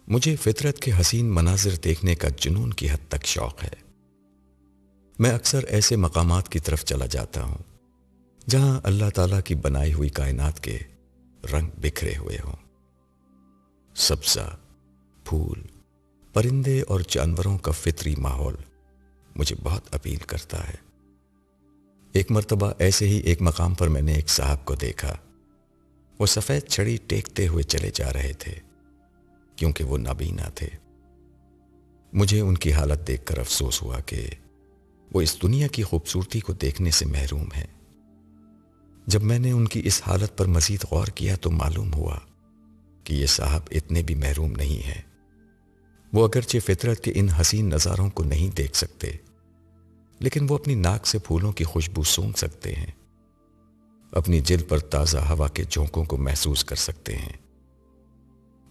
مجھے فطرت کے حسین مناظر دیکھنے کا جنون کی حد تک شوق ہے۔ میں اکثر ایسے مقامات کی طرف چلا جاتا ہوں جہاں اللہ تعالیٰ کی بنائی ہوئی کائنات کے رنگ بکھرے ہوئے ہوں۔ سبزہ، پھول، پرندے اور جانوروں کا فطری ماحول مجھے بہت اپیل کرتا ہے۔ ایک مرتبہ ایسے ہی ایک مقام پر میں نے ایک صاحب کو دیکھا۔ وہ سفید چھڑی ٹیکتے ہوئے چلے جا رہے تھے کیونکہ وہ نابینا تھے۔ مجھے ان کی حالت دیکھ کر افسوس ہوا کہ وہ اس دنیا کی خوبصورتی کو دیکھنے سے محروم ہیں۔ جب میں نے ان کی اس حالت پر مزید غور کیا تو معلوم ہوا کہ یہ صاحب اتنے بھی محروم نہیں ہیں۔ وہ اگرچہ فطرت کے ان حسین نظاروں کو نہیں دیکھ سکتے، لیکن وہ اپنی ناک سے پھولوں کی خوشبو سونگھ سکتے ہیں، اپنی جلد پر تازہ ہوا کے جھونکوں کو محسوس کر سکتے ہیں،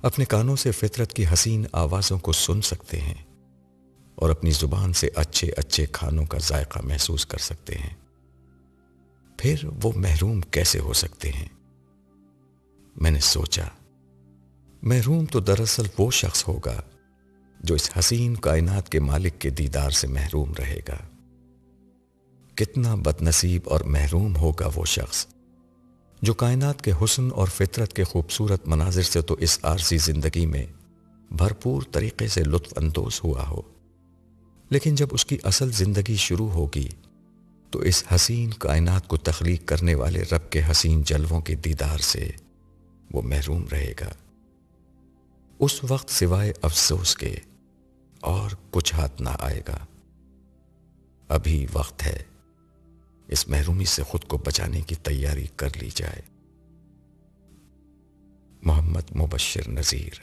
اپنے کانوں سے فطرت کی حسین آوازوں کو سن سکتے ہیں، اور اپنی زبان سے اچھے اچھے کھانوں کا ذائقہ محسوس کر سکتے ہیں۔ پھر وہ محروم کیسے ہو سکتے ہیں؟ میں نے سوچا، محروم تو دراصل وہ شخص ہوگا جو اس حسین کائنات کے مالک کے دیدار سے محروم رہے گا۔ کتنا بد نصیب اور محروم ہوگا وہ شخص جو کائنات کے حسن اور فطرت کے خوبصورت مناظر سے تو اس عارضی زندگی میں بھرپور طریقے سے لطف اندوز ہوا ہو، لیکن جب اس کی اصل زندگی شروع ہوگی تو اس حسین کائنات کو تخلیق کرنے والے رب کے حسین جلووں کے دیدار سے وہ محروم رہے گا۔ اس وقت سوائے افسوس کے اور کچھ ہاتھ نہ آئے گا۔ ابھی وقت ہے، اس محرومی سے خود کو بچانے کی تیاری کر لی جائے۔ محمد مبشر نذیر۔